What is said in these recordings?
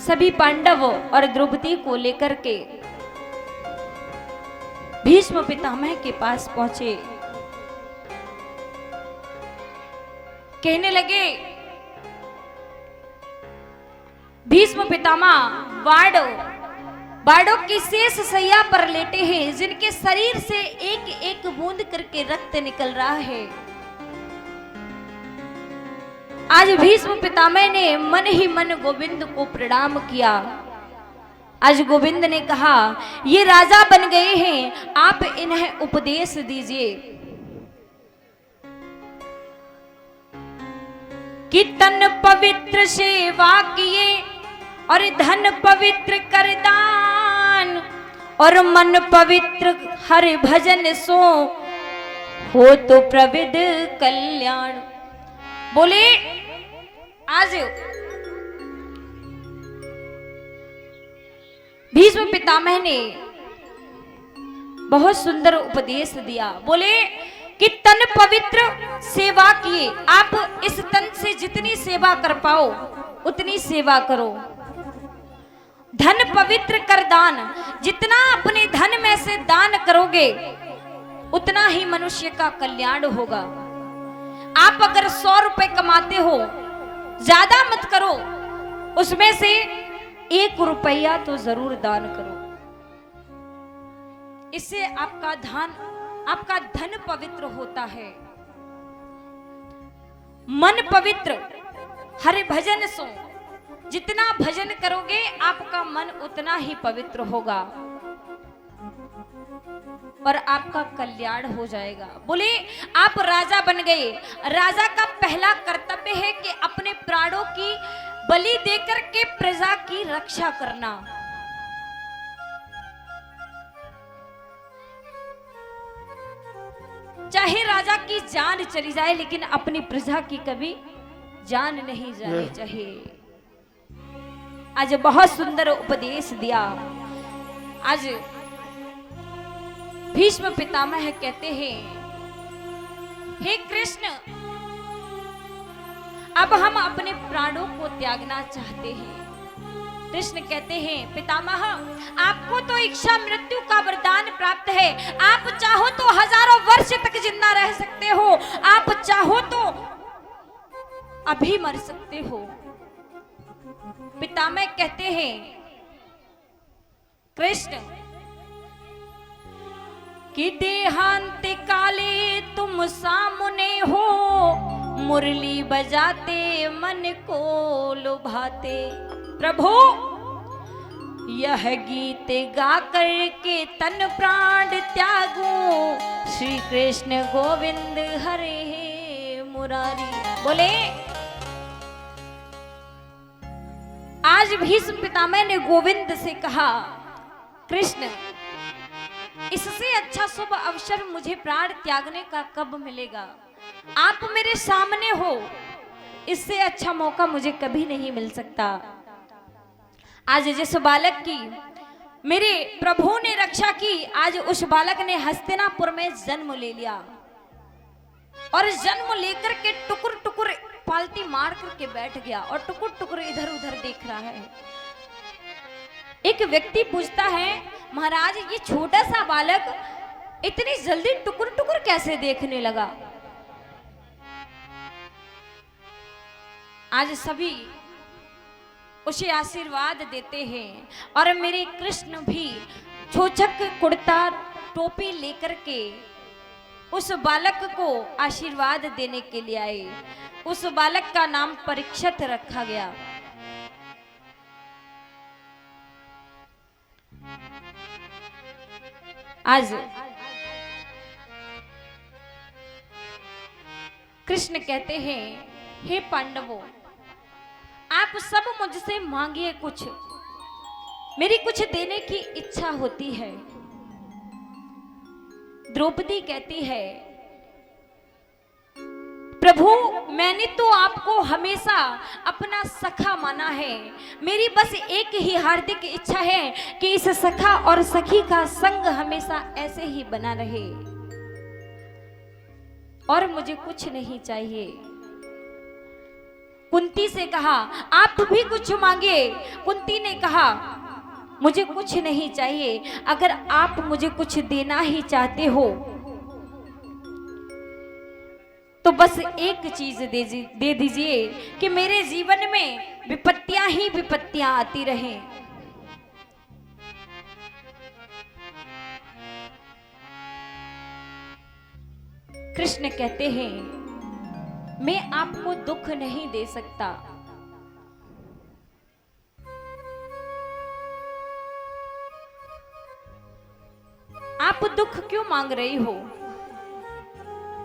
सभी पांडव और द्रौपदी को लेकर के भीष्म पितामह के पास पहुंचे। कहने लगे, भीष्म पितामह बाड़ों की शेष सैया पर लेटे हैं, जिनके शरीर से एक एक बूंद करके रक्त निकल रहा है। आज भीष्म पितामह ने मन ही मन गोविंद को प्रणाम किया। आज गोविंद ने कहा, ये राजा बन गए हैं, आप इन्हें उपदेश दीजिए कि तन पवित्र सेवा किए और धन पवित्र कर दान और मन पवित्र हरि भजन सो हो तो प्रविद कल्याण। बोले, आज भीष्म पितामह ने बहुत सुंदर उपदेश दिया। बोले कि तन पवित्र सेवा किए, आप इस तन से जितनी सेवा कर पाओ उतनी सेवा करो। धन पवित्र कर दान, जितना अपने धन में से दान करोगे उतना ही मनुष्य का कल्याण होगा। आप अगर 100 रुपए कमाते हो, ज्यादा मत करो, उसमें से 1 रुपया तो जरूर दान करो। इससे आपका धन पवित्र होता है। मन पवित्र हरि भजन सो, जितना भजन करोगे आपका मन उतना ही पवित्र होगा और आपका कल्याण हो जाएगा। बोले, आप राजा बन गए, राजा का पहला कर्तव्य है कि अपने प्राणों की बलि देकर के प्रजा की रक्षा करना। चाहे राजा की जान चली जाए, लेकिन अपनी प्रजा की कभी जान नहीं जानी चाहिए। आज बहुत सुंदर उपदेश दिया। आज भीष्म पितामह कहते हैं, हे कृष्ण, अब हम अपने प्राणों को त्यागना चाहते हैं। कृष्ण कहते हैं, पितामह, आपको तो इच्छा मृत्यु का वरदान प्राप्त है। आप चाहो तो हजारों वर्ष तक जिंदा रह सकते हो, आप चाहो तो अभी मर सकते हो। पितामह कहते हैं, कृष्ण कि देहांत काले तुम सामने हो, मुरली बजाते मन को लुभाते। प्रभु, यह गीत गा कर के तन प्राण त्यागूं, श्री कृष्ण गोविंद हरे मुरारी। बोले, आज भीष्म पितामह ने गोविंद से कहा, कृष्ण, इससे अच्छा शुभ अवसर मुझे प्राण त्यागने का कब मिलेगा? आप मेरे सामने हो, इससे अच्छा मौका मुझे कभी नहीं मिल सकता। आज जिस बालक की मेरे प्रभु ने रक्षा की, आज उस बालक ने हस्तिनापुर में जन्म ले लिया और जन्म लेकर के टुकुर टुकुर पालती मार करके बैठ गया और टुकुर टुकुर इधर उधर देख रहा है। एक व्यक्ति पूछता है, महाराज, ये छोटा सा बालक इतनी जल्दी टुकुर टुकुर कैसे देखने लगा? आज सभी उसे आशीर्वाद देते हैं और मेरे कृष्ण भी छोचक कुर्ता टोपी लेकर के उस बालक को आशीर्वाद देने के लिए आए। उस बालक का नाम परीक्षित रखा गया। आज कृष्ण कहते हैं, हे पांडवों, आप सब मुझसे मांगिए कुछ, मेरी कुछ देने की इच्छा होती है। द्रौपदी कहती है, प्रभु, मैंने तो आपको हमेशा अपना सखा माना है। मेरी बस एक ही हार्दिक इच्छा है कि इस सखा और सखी का संग हमेशा ऐसे ही बना रहे, और मुझे कुछ नहीं चाहिए। कुंती से कहा आप भी कुछ मांगिए। कुंती ने कहा मुझे कुछ नहीं चाहिए, अगर आप मुझे कुछ देना ही चाहते हो तो बस एक चीज दे दीजिए कि मेरे जीवन में विपत्तियां ही विपत्तियां आती रहें। कृष्ण कहते हैं मैं आपको दुख नहीं दे सकता, आप दुख क्यों मांग रही हो?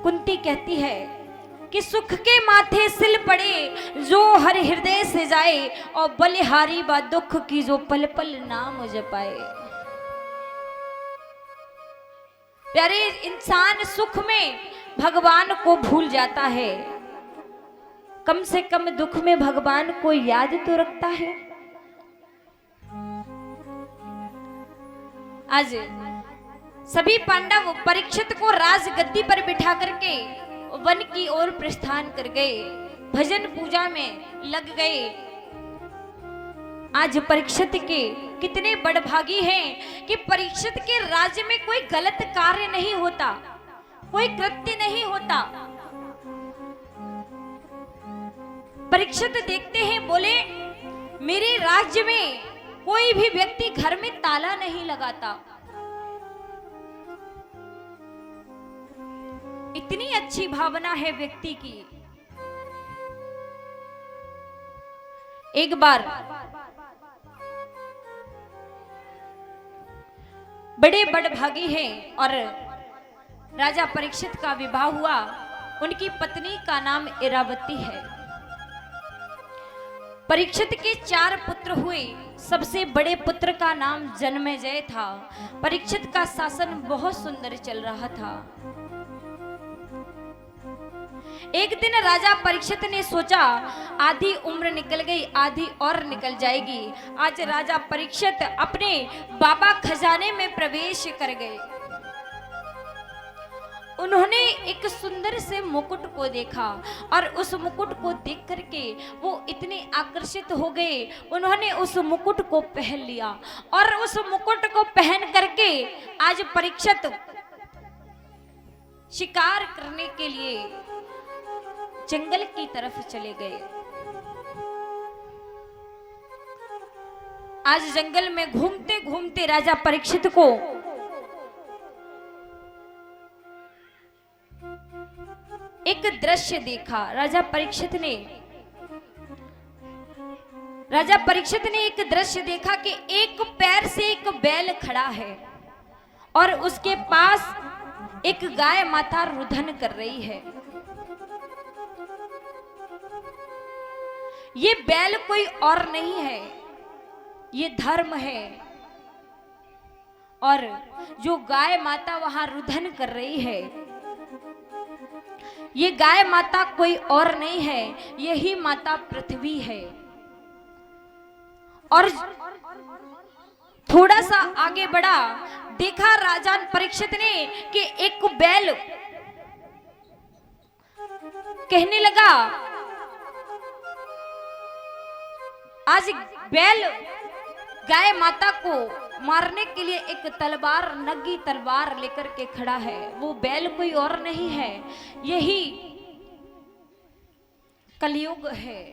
कुंती कहती है कि सुख के माथे सिल पड़े जो हर हृदय से जाए, और बलिहारी बा दुख की जो पल पल नाम जपाए। प्यारे, इंसान सुख में भगवान को भूल जाता है, कम से कम दुख में भगवान को याद तो रखता है। आज सभी पांडव परीक्षित को राजगद्दी पर बिठा करके वन की ओर प्रस्थान कर गए, भजन पूजा में लग गए। आज परीक्षित के कितने बड़भागी हैं कि परीक्षित के राज्य में कोई गलत कार्य नहीं होता, कोई कृत्य नहीं होता। परीक्षित देखते हैं, बोले मेरे राज्य में कोई भी व्यक्ति घर में ताला नहीं लगाता। इतनी अच्छी भावना है व्यक्ति की। एक बार बड़े बड़भागी हैं और राजा परीक्षित का विवाह हुआ। उनकी पत्नी का नाम इरावती है। परीक्षित के 4 पुत्र हुए। सबसे बड़े पुत्र का नाम जन्मेजय था। परीक्षित का शासन बहुत सुंदर चल रहा था। एक दिन राजा परीक्षित ने सोचा आधी उम्र निकल गई, आधी और निकल जाएगी। आज राजा परीक्षित अपने बाबा खजाने में प्रवेश कर गए। उन्होंने एक सुंदर से मुकुट को देखा और उस मुकुट को देख करके वो इतने आकर्षित हो गए। उन्होंने उस मुकुट को पहन लिया और उस मुकुट को पहन करके आज परीक्षित शिकार करने के लिए जंगल की तरफ चले गए। आज जंगल में घूमते घूमते राजा परीक्षित को एक दृश्य देखा। राजा परीक्षित ने एक दृश्य देखा कि एक पैर से एक बैल खड़ा है और उसके पास एक गाय माता रुदन कर रही है। ये बैल कोई और नहीं है, ये धर्म है। और जो गाय माता वहां रुदन कर रही है, ये गाय माता कोई और नहीं है, यही माता पृथ्वी है। और थोड़ा सा आगे बढ़ा, देखा राजा परीक्षित ने कि एक बैल कहने लगा, आज बैल गाय माता को मारने के लिए एक तलवार, नंगी तलवार लेकर के खड़ा है। वो बैल कोई और नहीं है, यही कलयुग है।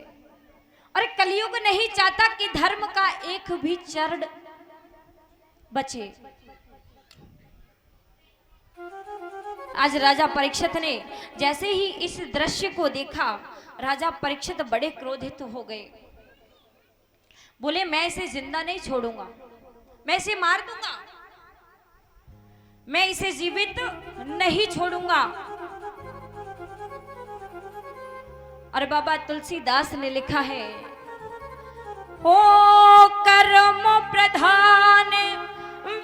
और कलयुग नहीं चाहता कि धर्म का एक भी चरण बचे। आज राजा परीक्षित ने जैसे ही इस दृश्य को देखा, राजा परीक्षित बड़े क्रोधित हो गए। बोले मैं इसे जिंदा नहीं छोड़ूंगा, मैं इसे मार दूंगा, मैं इसे जीवित नहीं छोड़ूंगा। और बाबा तुलसीदास ने लिखा है, हो कर्म प्रधान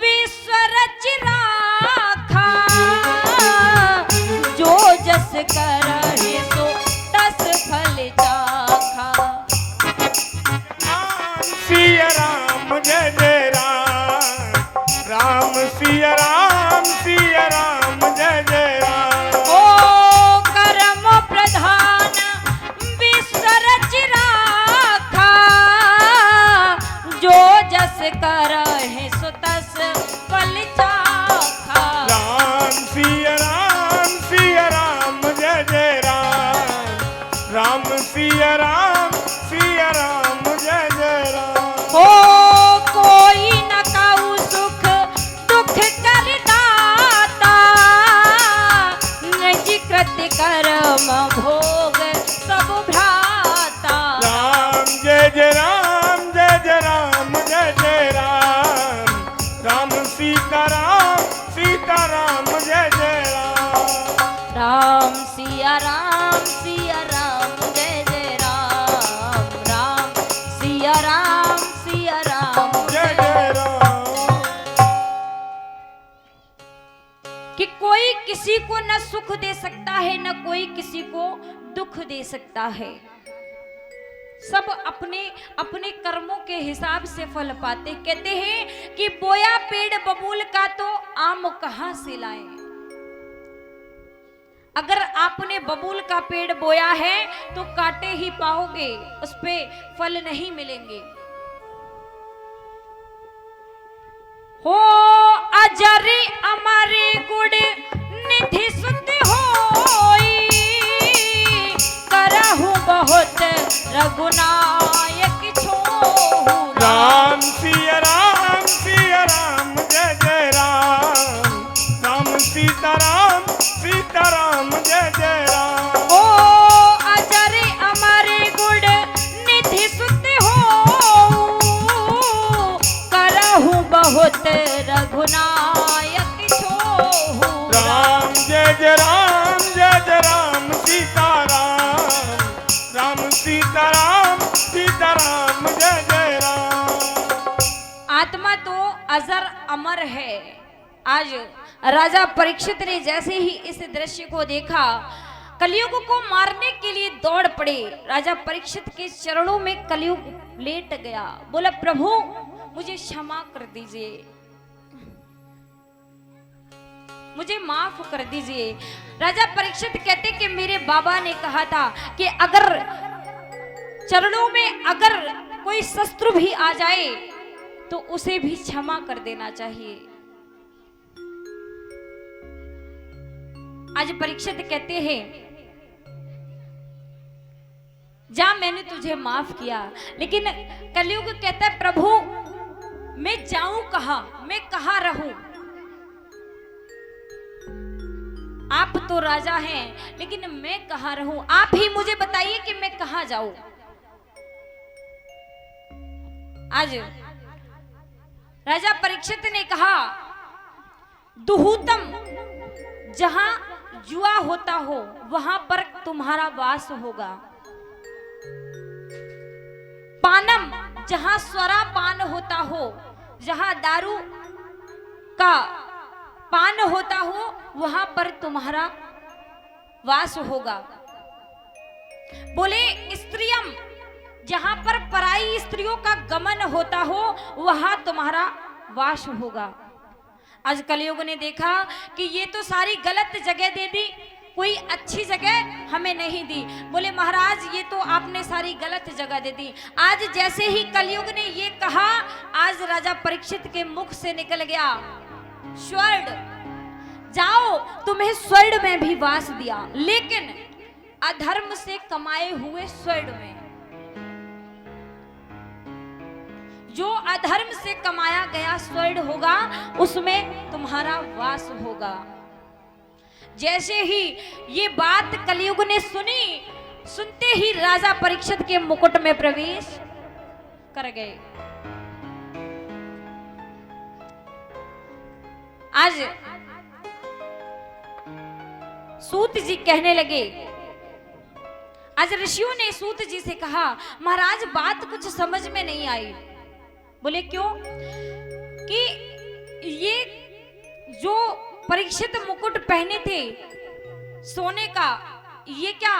विश्व रच राखा, जो जस करहि सो तस फल चाखा। सिया राम जय जय राम, राम सिया राम जय जय राम। ओ कर्म प्रधान विश्व रच करहि सुतस फल चाखा। राम सिया राम जय जय राम। राम सिया राम जय जय राम। हो कोई न काऊ सुख दुख कर दाता, निज कृत्य कर्म भोग सब भ्राता। राम जय जय राम जय जय राम जय जय राम। राम सीता राम जय जय राम। राम सिया राम जय जय राम। राम सिया राम जय जय राम। कि कोई किसी को न सुख दे सकता है, न कोई किसी को दुख दे सकता है। सब अपने अपने कर्मों के हिसाब से फल पाते। कहते हैं कि बोया पेड़ बबूल का तो आम कहां से लाए। अगर आपने बबूल का पेड़ बोया है तो काटे ही पाओगे, उस पे फल नहीं मिलेंगे। हो अजरे अमरे गुड़ निधि सुध होई, करहु बहुत रघुनायक छोहु। राम सिया राम जय जय राम। राम सीता राम जय जय राम। ओ अजरे अमरे गुड़ निधि सुध होऊ, करहु बहुत रघुनायक छोहु। राम जय जय राम सीता राम। राम सीता राम जय जय राम। आत्मा तो अजर अमर है। आज राजा परीक्षित ने जैसे ही इस दृश्य को देखा, कलयुग को मारने के लिए दौड़ पड़े। राजा परीक्षित के चरणों में कलयुग लेट गया, बोला प्रभु मुझे क्षमा कर दीजिए, मुझे माफ कर दीजिए। राजा परीक्षित कहते कि मेरे बाबा ने कहा था कि अगर चरणों में अगर कोई शस्त्र भी आ जाए तो उसे भी क्षमा कर देना चाहिए। आज परीक्षित कहते हैं जा मैंने तुझे माफ किया, लेकिन कलयुग कहता है प्रभु मैं जाऊं कहां, मैं कहां रहूं। आप तो राजा हैं लेकिन मैं कहां रहूं, आप ही मुझे बताइए कि मैं कहां जाऊं। आज राजा परीक्षित ने कहा दुहूतम, जहां जुआ होता हो वहां पर तुम्हारा वास होगा। पानम, जहां स्वरा पान होता हो, जहां दारू का पान होता हो वहां पर तुम्हारा वास होगा। बोले स्त्रियम, जहां पर पराई स्त्रियों का गमन होता हो वहां तुम्हारा वास होगा। आज कलयुग ने देखा कि ये तो सारी गलत जगह दे दी, कोई अच्छी जगह हमें नहीं दी। बोले महाराज ये तो आपने सारी गलत जगह दे दी। आज जैसे ही कलयुग ने ये कहा, आज राजा परीक्षित के मुख से निकल गया स्वर्ण, जाओ तुम्हें स्वर्ण में भी वास दिया, लेकिन अधर्म से कमाए हुए स्वर्ण में, जो अधर्म से कमाया गया स्वर्ण होगा उसमें तुम्हारा वास होगा। जैसे ही ये बात कलयुग ने सुनी, सुनते ही राजा परीक्षित के मुकुट में प्रवेश कर गए। आज सूत जी कहने लगे, आज ऋषियों ने सूत जी से कहा महाराज बात कुछ समझ में नहीं आई। बोले क्यों? कि ये जो परीक्षित मुकुट पहने थे सोने का, ये क्या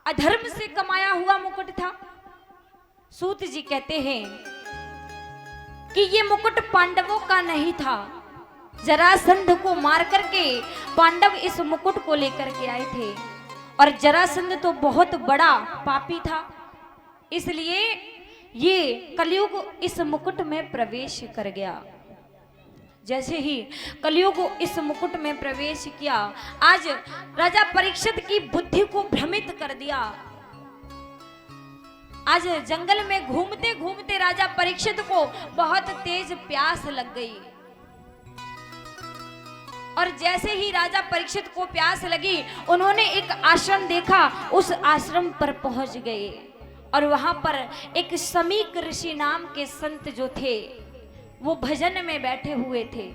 अधर्म से कमाया हुआ मुकुट था? सूत जी कहते हैं कि ये मुकुट पांडवों का नहीं था, जरासंध को मार करके पांडव इस मुकुट को लेकर के आए थे, और जरासंध तो बहुत बड़ा पापी था, इसलिए ये कलयुग इस मुकुट में प्रवेश कर गया। जैसे ही कलयुग इस मुकुट में प्रवेश किया, आज राजा परीक्षित की बुद्धि को भ्रमित कर दिया। आज जंगल में घूमते घूमते राजा परीक्षित को बहुत तेज प्यास लग गई, और जैसे ही राजा परीक्षित को प्यास लगी, उन्होंने एक आश्रम देखा, उस आश्रम पर पहुंच गए और वहां पर एक समीक ऋषि नाम के संत जो थे वो भजन में बैठे हुए थे।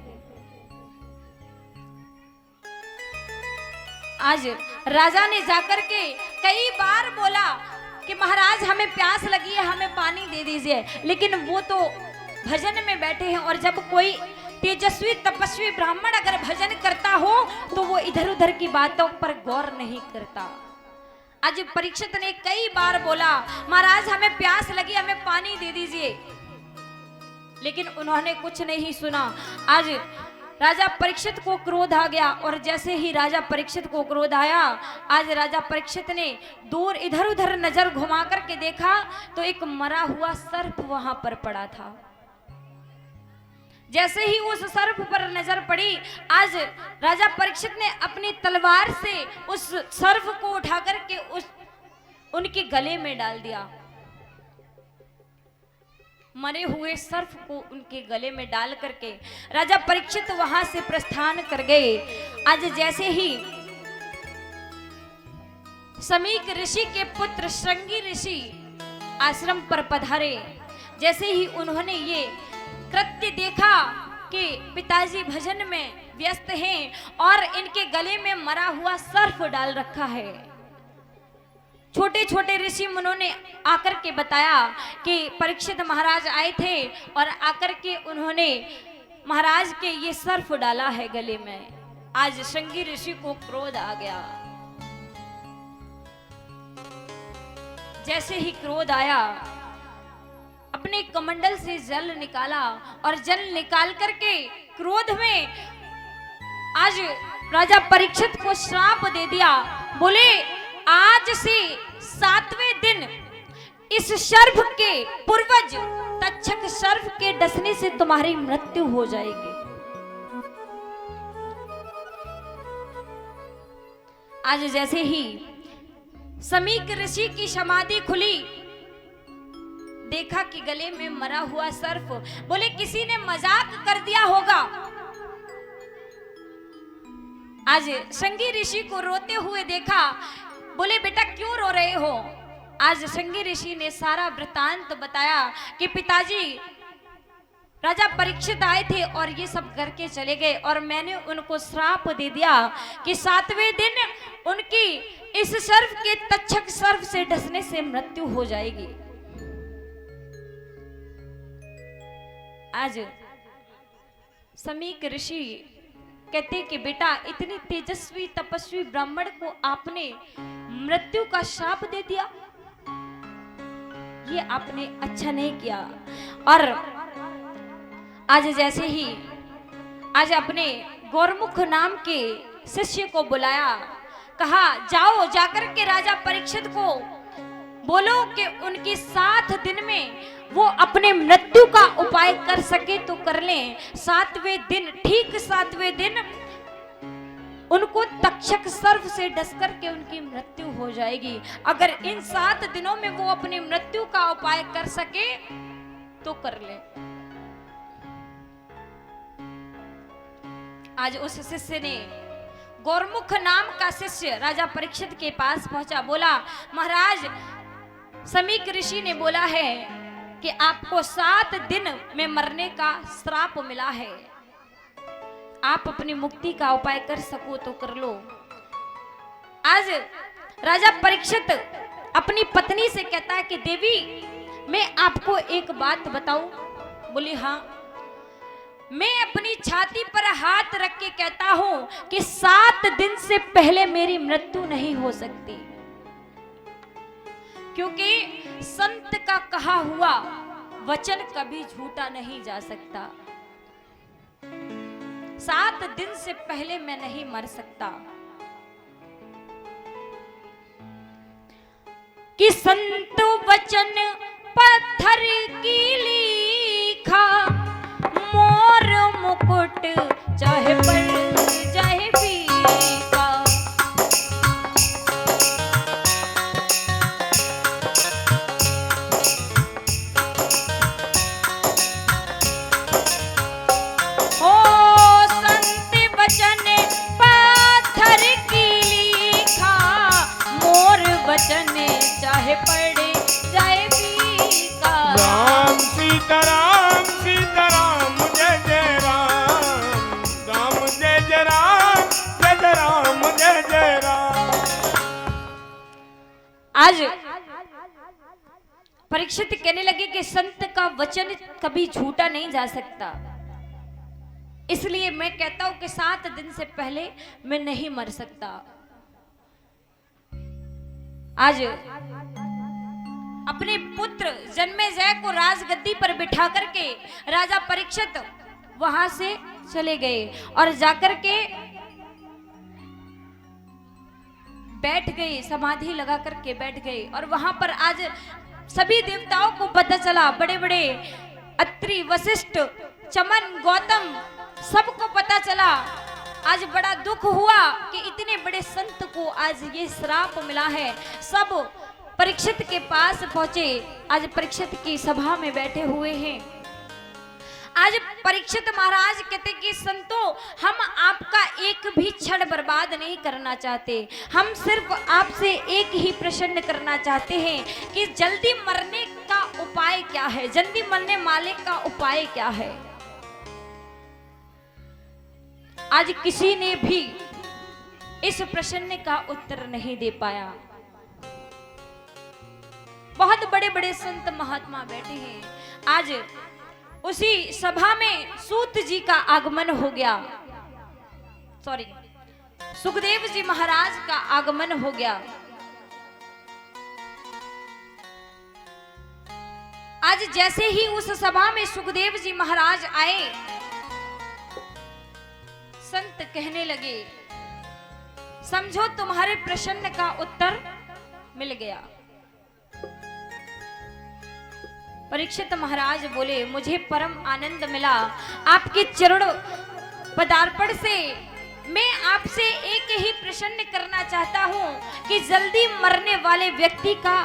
आज राजा ने जाकर के कई बार बोला कि महाराज हमें प्यास लगी है, हमें पानी दे दीजिए, लेकिन वो तो भजन में बैठे हैं। और जब कोई तेजस्वी तपस्वी ब्राह्मण अगर भजन करता हो तो वो इधर उधर की बातों पर गौर नहीं करता। आज परीक्षित ने कई बार बोला महाराज हमें प्यास लगी, हमें पानी दे दीजिए, लेकिन उन्होंने कुछ नहीं सुना। आज राजा परीक्षित को क्रोध आ गया, और जैसे ही राजा परीक्षित को क्रोध आया, आज राजा परीक्षित ने दूर इधर उधर नजर घुमा करके देखा तो एक मरा हुआ सर्प वहां पर पड़ा था। जैसे ही उस सर्प पर नजर पड़ी, आज राजा परीक्षित ने अपनी तलवार से उस सर्प को उठा करके उनके गले में डाल दिया। मरे हुए सर्प को उनके गले में डाल करके राजा परीक्षित वहां से प्रस्थान कर गए। आज जैसे ही समीक ऋषि के पुत्र श्रृंगी ऋषि आश्रम पर पधारे, जैसे ही उन्होंने ये कृत्य देखा कि पिताजी भजन में व्यस्त हैं और इनके गले में मरा हुआ सर्प डाल रखा है, छोटे छोटे ऋषि मुनों ने आकर के बताया कि परीक्षित महाराज आए थे और आकर के उन्होंने महाराज के ये सर्प डाला है गले में। आज श्रृंगी ऋषि को क्रोध आ गया। जैसे ही क्रोध आया, अपने कमंडल से जल निकाला और जल निकाल करके क्रोध में आज राजा परीक्षित को श्राप दे दिया। बोले आज से 7वें दिन इस सर्प के पूर्वज तक्षक सर्प के डसने से तुम्हारी मृत्यु हो जाएगी। आज जैसे ही समीक ऋषि की समाधि खुली, देखा कि गले में मरा हुआ सर्प। बोले किसी ने मजाक कर दिया होगा। आज श्रृंगी ऋषि को रोते हुए देखा। बोले बेटा क्यों रो रहे हो? आज श्रृंगी ऋषि ने सारा वृतांत बताया कि पिताजी राजा परीक्षित आए थे और ये सब करके चले गए, और मैंने उनको श्राप दे दिया कि 7वें दिन उनकी इस सर्प के तक्षक सर्प से डसने से मृत्यु हो जाएगी। आज समीक ऋषि कहते कि बेटा इतनी तेजस्वी तपस्वी ब्राह्मण को आपने मृत्यु का श्राप दे दिया, ये आपने अच्छा नहीं किया। और आज जैसे ही आज अपने गौरमुख नाम के शिष्य को बुलाया, कहा जाओ जाकर के राजा परीक्षित को बोलो कि उनकी 7 दिन में वो अपने मृत्यु का उपाय कर सके तो कर लें। 7वें दिन, ठीक 7वें दिन उनको तक्षक सर्प से डस करके उनकी मृत्यु हो जाएगी। अगर इन 7 दिनों में वो अपनी मृत्यु का उपाय कर सके तो कर ले। आज उस शिष्य ने, गौरमुख नाम का शिष्य राजा परीक्षित के पास पहुंचा, बोला महाराज समीक ऋषि ने बोला है कि आपको 7 दिन में मरने का श्राप मिला है, आप अपनी मुक्ति का उपाय कर सको तो कर लो। आज राजा परीक्षित अपनी पत्नी से कहता है कि देवी मैं आपको एक बात बताऊं? बोली हाँ। मैं अपनी छाती पर हाथ रख के कहता हूं कि 7 दिन से पहले मेरी मृत्यु नहीं हो सकती, क्योंकि संत का कहा हुआ वचन कभी झूठा नहीं जा सकता। 7 दिन से पहले मैं नहीं मर सकता। कि संत वचन पत्थर की लीखा मोर मुकुट चाहे पड़ जाए फीका। ओ संत वचन पत्थर की लीखा मोर वचन चाहे पड़े जाए फीका। राम सीताराम सीताराम जय जय राम, राम जय जय राम, जय जय राम, जय जय राम। आज परीक्षित कहने लगे कि संत का वचन कभी झूठा नहीं जा सकता, इसलिए मैं कहता हूं कि 7 दिन से पहले मैं नहीं मर सकता। आज अपने पुत्र जन्मेजय को राजगद्दी पर बिठा करके राजा परीक्षित वहां से चले गए और जाकर के बैठ गए, समाधि लगा करके बैठ गए। और वहां पर आज सभी देवताओं को पता चला, बड़े बड़े अत्रि, वशिष्ठ, चमन, गौतम, सबको पता चला। आज बड़ा दुख हुआ कि इतने बड़े संत को आज ये श्राप मिला है। सब परीक्षित के पास पहुंचे, आज परीक्षित की सभा में बैठे हुए हैं। आज परीक्षित महाराज कहते कि संतों, हम आपका एक भी क्षण बर्बाद नहीं करना चाहते, हम सिर्फ आपसे एक ही प्रश्न करना चाहते हैं कि जल्दी मरने का उपाय क्या है, जल्दी मरने वाले का उपाय क्या है। आज किसी ने भी इस प्रश्न का उत्तर नहीं दे पाया। बहुत बड़े बड़े संत महात्मा बैठे हैं। आज उसी सभा में सूत जी का आगमन हो गया, सॉरी सुखदेव जी महाराज का आगमन हो गया। आज जैसे ही उस सभा में सुखदेव जी महाराज आए, संत कहने लगे, समझो तुम्हारे प्रश्न का उत्तर मिल गया। परीक्षित महाराज बोले, मुझे परम आनंद मिला आपके चरण पदार्पण से। मैं आपसे एक ही प्रश्न करना चाहता हूं कि जल्दी मरने वाले व्यक्ति का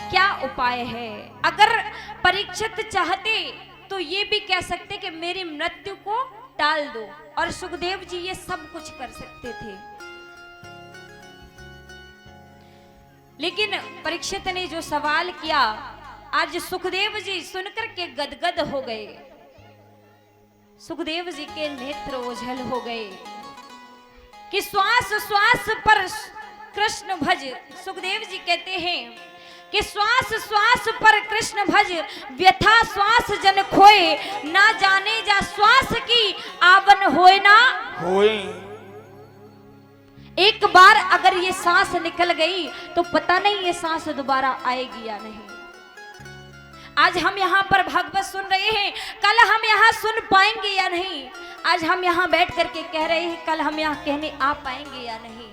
क्या उपाय है। अगर परीक्षित चाहते तो ये भी कह सकते कि मेरी मृत्यु को टाल दो, और सुखदेव जी ये सब कुछ कर सकते थे। लेकिन परीक्षित ने जो सवाल किया, आज सुखदेव जी सुनकर के गदगद हो गए। सुखदेव जी के नेत्र ओझल हो गए कि श्वास श्वास पर कृष्ण भज। सुखदेव जी कहते हैं कि श्वास श्वास पर कृष्ण भज, व्यथा श्वास जन खोए, ना जाने जा श्वास की आवन होए ना होए। एक बार अगर ये सांस निकल गई तो पता नहीं ये सांस दोबारा आएगी या नहीं। आज हम यहाँ पर भागवत सुन रहे हैं, कल हम यहाँ सुन पाएंगे या नहीं। आज हम यहाँ बैठ करके कह रहे हैं, कल हम यहाँ कहने आ पाएंगे या नहीं।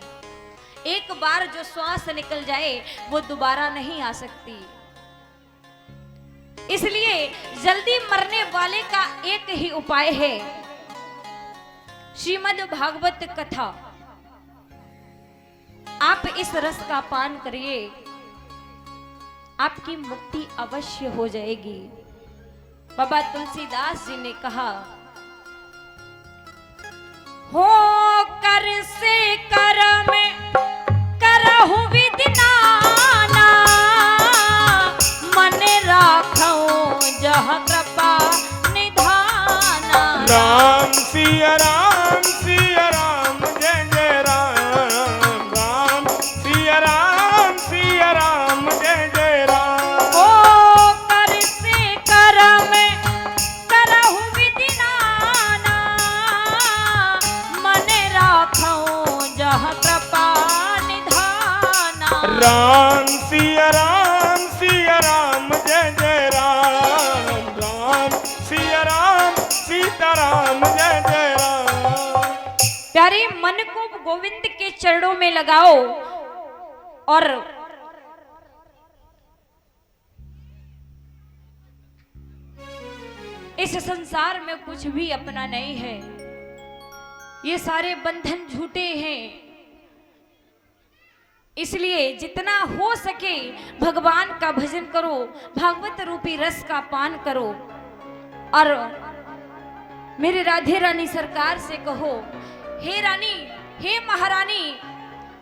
एक बार जो श्वास निकल जाए वो दोबारा नहीं आ सकती। इसलिए जल्दी मरने वाले का एक ही उपाय है, श्रीमद् भागवत कथा। आप इस रस का पान करिए, आपकी मुक्ति अवश्य हो जाएगी। बाबा तुलसीदास जी ने कहा, हो कर से कर्म करहु विधि नाना, मन राखो जह कृपा निधाना। राम सिया राम सिया राम, जय जय राम, राम सिया राम सिया राम, जय जय राम। ओ कर से कर्म करहु विधि नाना, मन राखो जह कृपा निधाना। राम सिया राम सिया राम, जय जय राम, राम सिया राम सीता राम, जय जय राम। प्यारे, मन को गोविंद के चरणों में लगाओ और इस संसार में कुछ भी अपना नहीं है, ये सारे बंधन झूठे हैं। इसलिए जितना हो सके भगवान का भजन करो, भागवत रूपी रस का पान करो और मेरे राधे रानी सरकार से कहो, हे रानी, हे महारानी,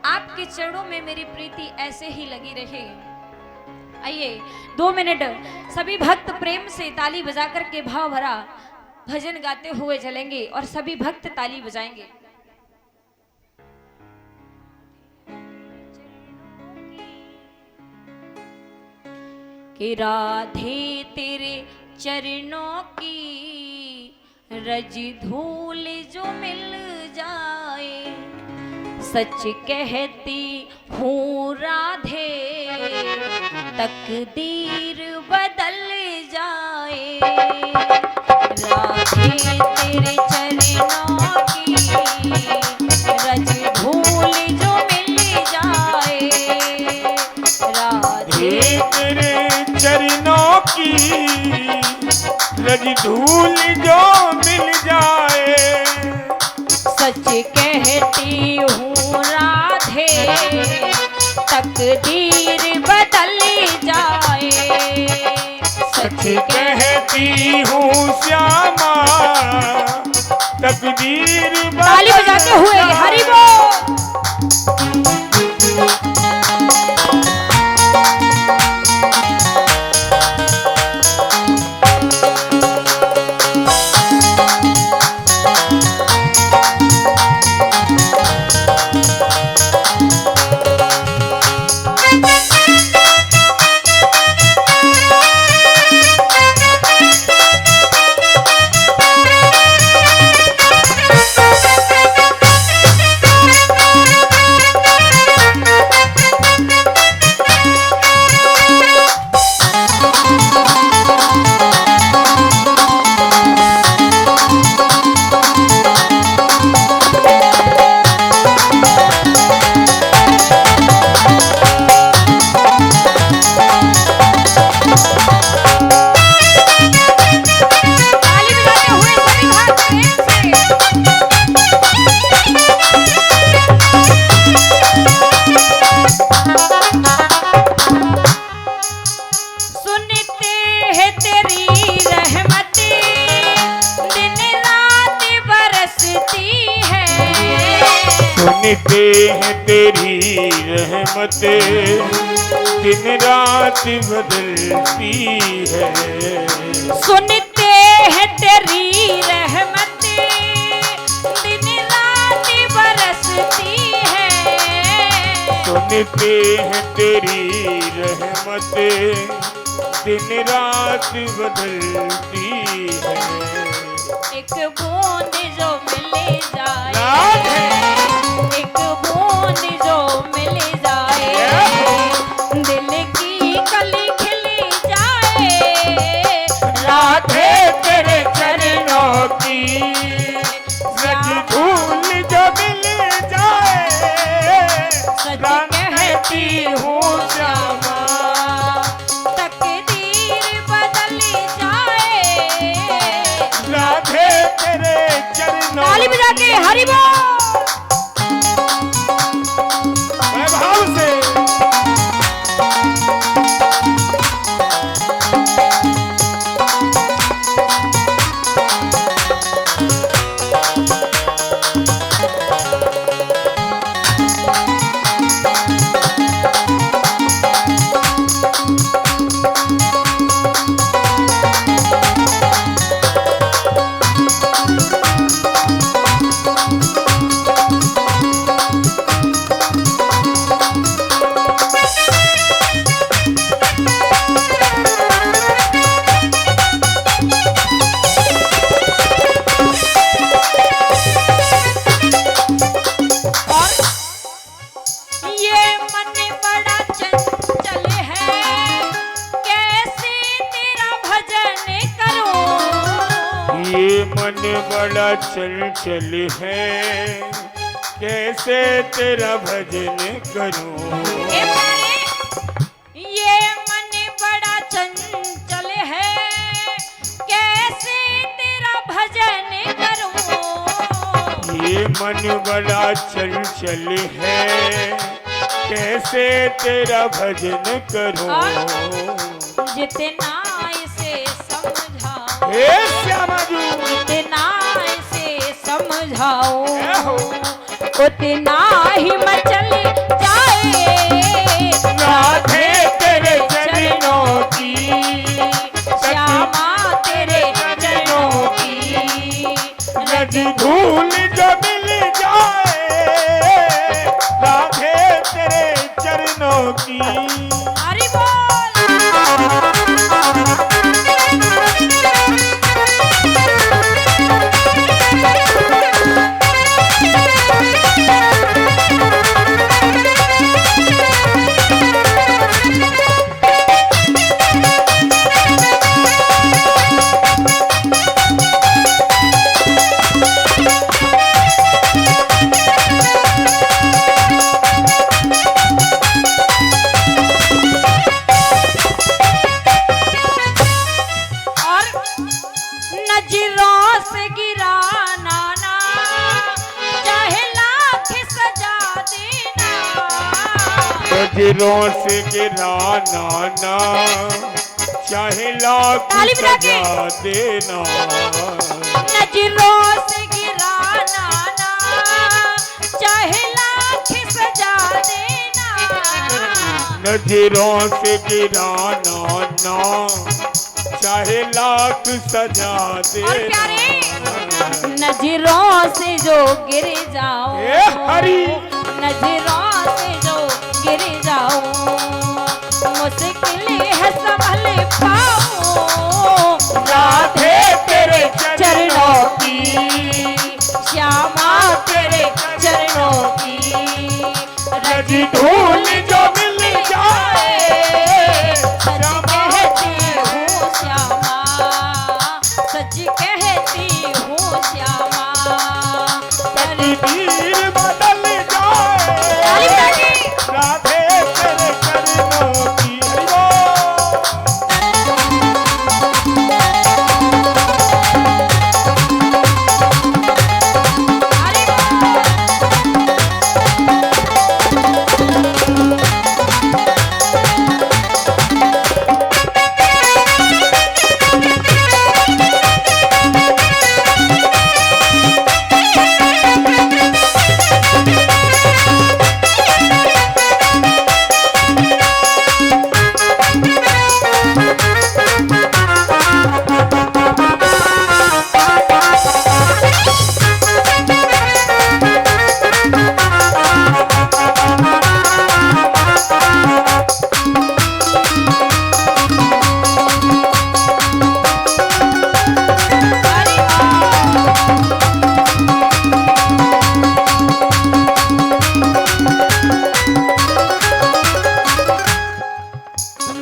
आपके चरणों में मेरी प्रीति ऐसे ही लगी रहे। आइए 2 मिनट सभी भक्त प्रेम से ताली बजाकर के भाव भरा भजन गाते हुए चलेंगे और सभी भक्त ताली बजाएंगे। कि राधे तेरे चरणों की रज धूल जो मिल जाए, सच कहती हूँ राधे तकदीर बदल जाए। राधे तेरे चरणों की रज धूल जो मिल जाए, राधे तेरे चरणों की रज धूल जो मिल जाए, सच कहती हूँ राधे तकदीर बदल जाए। सच कहती हूँ श्यामा तकदीर ताली बजाते हुए हरि बोल। सुनते हैं तेरी रहमत दिन रात बदलती है। सुनते हैं तेरी रहमत दिन रात बरसती है। सुनते हैं तेरी रहमत दिन रात बदलती है। एक बूंद जो मिल जाए, एक बूंद जो मिल जाए, दिल की कली खिल जाए। राधे तेरे चरणों की रज धूल जो मिल जाए, सच कहती हूँ श्यामा तकदीर बदल जाए। राधे तेरे चरणों ताली बजा के हरि बोल। वैभव से मन बड़ा चंचल है, कैसे तेरा भजन करूं। ये मन बड़ा चंचल है, कैसे ये मन बड़ा चंचल है, कैसे तेरा भजन करूं। जितना इसे समझाओ, हे श्यामा जी, जितना इसे समझाओ ए हो। उतना ही मचल जाए राधे तेरे चरणों की, श्यामा तेरे चरणों की रज धूल जो मिल जाए, राधे तेरे चरणों की। हरि बोल। नजरों से गिरा नाना, चाहे लाख सजा देना। नजरों से गिरा नाना, चाहे लाख ताली बजा के। सजा देना। नजरों से गिरा नाना, चाहे लाख सजा देना। नजरों से गिरा नाना, चाहे लाख सजा और देना। प्यारे नजरों से जो गिर जाओ, ए हरि। नजरों से जो गिर जाओ, मुश्किल है संभल पाओ। राधे तेरे चरणों की, श्यामा तेरे चरणों की रज धूल जो मिल जाए, सच कहती हूँ श्यामा, सच कहती हूँ श्यामा। तकदीर बदल जाए, राधे तेरे चरणों की। हरि बोल। हरि बोल।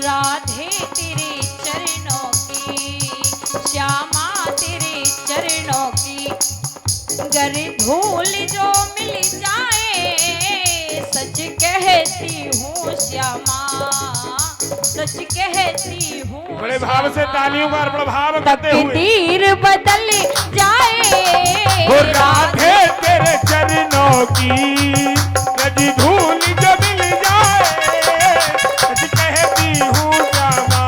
राधे तेरे चरणों की, श्यामा तेरे चरणों की गर धूल जो मिल जाए, सच कहती हूँ श्यामा, सच कहती हूँ। बड़े भाव से तालियों का प्रभाव करते हुए तकदीर बदल जाए, हो राधे तेरे चरणों की, रज धूल जो मिल जाए, सच कहती हूँ श्यामा।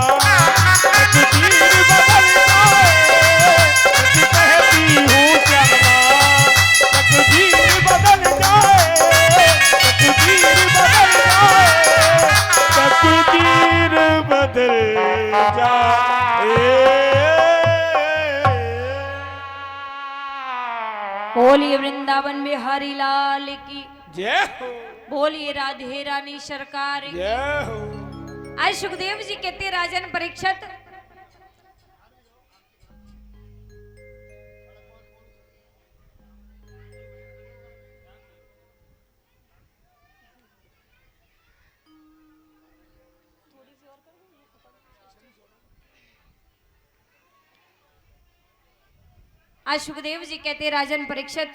तकदीर बदल जाए, सच कहती हूँ श्यामा। तकदीर बदल जाए, तकदीर बदल जाए, तकदीर बदल जाए। बोलिए वृंदावन बिहारी लाल की, जय हो, बोलिए राधे रानी सरकार की। जय हो। आज सुखदेव जी कहते राजन परीक्षित, आज सुखदेव जी कहते राजन परीक्षित,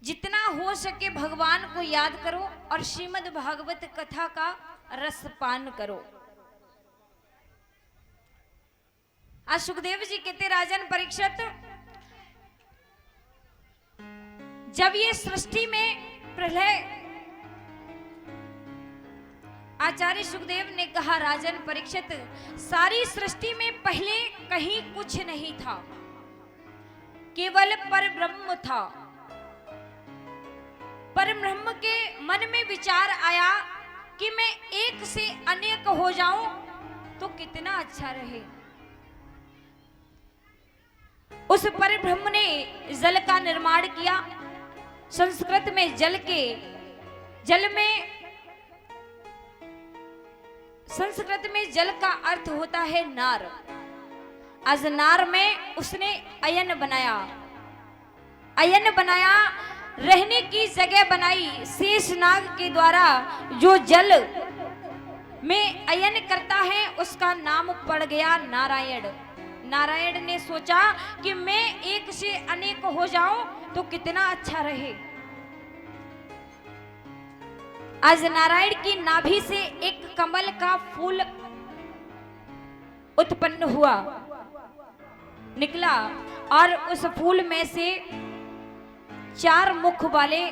जितना हो सके भगवान को याद करो और श्रीमद् भागवत कथा का रस पान करो। आज सुखदेव जी कहते राजन परीक्षित, जब ये सृष्टि में प्रलय, आचार्य सुखदेव ने कहा, राजन परीक्षित, सारी सृष्टि में पहले कहीं कुछ नहीं था, केवल परब्रह्म था। परब्रह्म के मन में विचार आया कि मैं एक से अनेक हो जाऊं तो कितना अच्छा रहे। उस परब्रह्म ने जल का निर्माण किया। संस्कृत में संस्कृत में जल का अर्थ होता है नार। आज नार में उसने अयन बनाया, रहने की जगह बनाई। शेषनाग के द्वारा जो जल में अयन करता है उसका नाम पड़ गया नारायण। नारायण ने सोचा कि मैं एक से अनेक हो जाऊं तो कितना अच्छा रहे। आज नारायण की नाभि से एक कमल का फूल उत्पन्न हुआ, निकला, और उस फूल में से 4 मुख वाले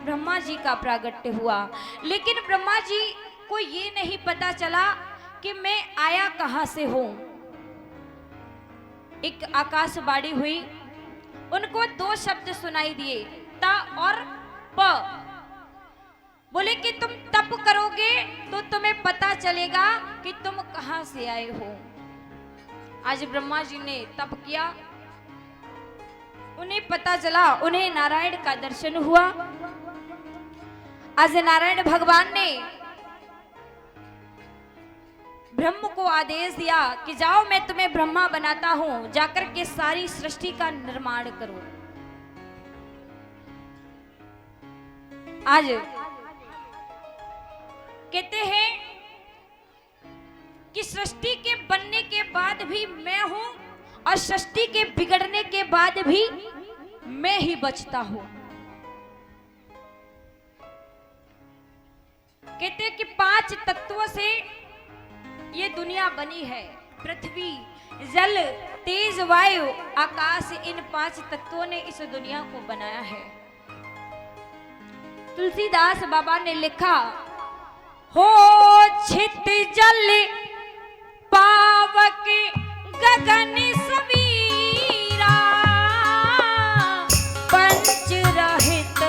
ब्रह्मा जी का प्रागट्य हुआ। लेकिन ब्रह्मा जी को ये नहीं पता चला कि मैं आया कहां से हूं। एक आकाशवाणी हुई, उनको 2 शब्द सुनाई दिए, ता और प। बोले कि तुम तप करोगे तो तुम्हें पता चलेगा कि तुम कहां से आए हो। आज ब्रह्मा जी ने तप किया, उन्हें पता चला, उन्हें नारायण का दर्शन हुआ। आज नारायण भगवान ने ब्रह्म को आदेश दिया कि जाओ, मैं तुम्हें ब्रह्मा बनाता हूं, जाकर के सारी सृष्टि का निर्माण करो। आज कहते हैं कि सृष्टि के बनने के बाद भी मैं हूं और सृष्टि के बिगड़ने के बाद भी मैं ही बचता हूं। कहते हैं कि 5 तत्वों से ये दुनिया बनी है। पृथ्वी, जल, तेज, वायु, आकाश, इन 5 तत्वों ने इस दुनिया को बनाया है। तुलसीदास बाबा ने लिखा, हो छित जल पावक गगन समीरा, पंच रहित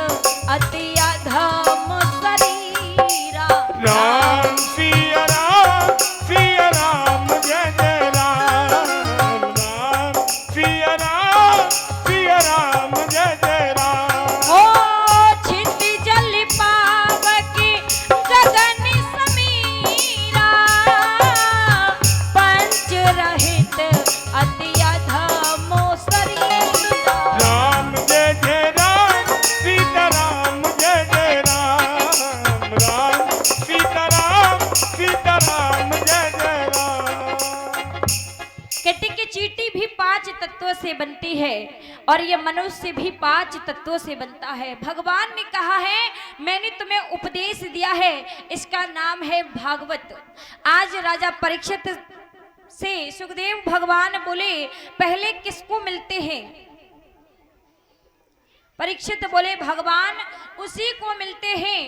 अति अधम शरीरा। राम सिया राम, सिया राम, जय जय राम। राम सिया राम, सिया राम, जय जय राम। ओ छित जल पावक गगन समीरा, पंच रहित अति अधम शरीरा। राम जय जय राम, सीता राम, जय जय राम। राम सीता राम, सीता राम, जय जय राम। कहते कि चींटी भी 5 तत्वों से बनती है और ये मनुष्य भी 5 तत्वों से बनता है। भगवान ने कहा है, मैंने तुम्हें उपदेश दिया है, इसका नाम है भागवत। आज राजा परीक्षित से सुखदेव भगवान बोले, पहले किसको मिलते हैं? परीक्षित बोले, भगवान उसी को मिलते हैं।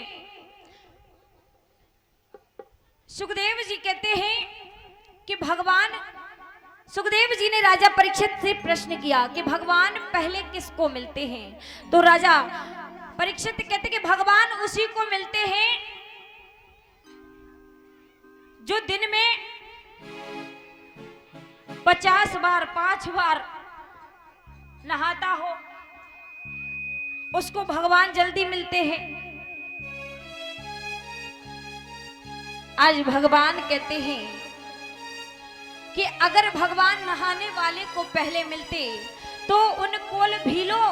सुखदेव जी कहते हैं कि भगवान, सुखदेव जी ने राजा परीक्षित से प्रश्न किया कि भगवान पहले किसको मिलते हैं? तो राजा परीक्षित कहते कि भगवान उसी को मिलते हैं जो दिन में 50 बार 5 बार नहाता हो, उसको भगवान जल्दी मिलते हैं। आज भगवान कहते हैं कि अगर भगवान नहाने वाले को पहले मिलते तो उन कोल भीलों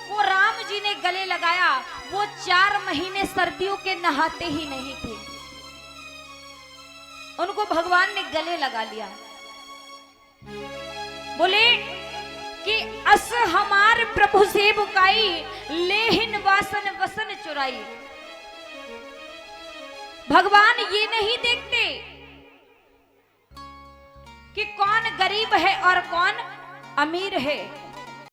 को राम जी ने गले लगाया, वो 4 महीने सर्दियों के नहाते ही नहीं थे, उनको भगवान ने गले लगा लिया। बोले कि अस हमार प्रभु से बुकाई, लेहिन वासन वसन चुराई। भगवान ये नहीं देखते कि कौन गरीब है और कौन अमीर है।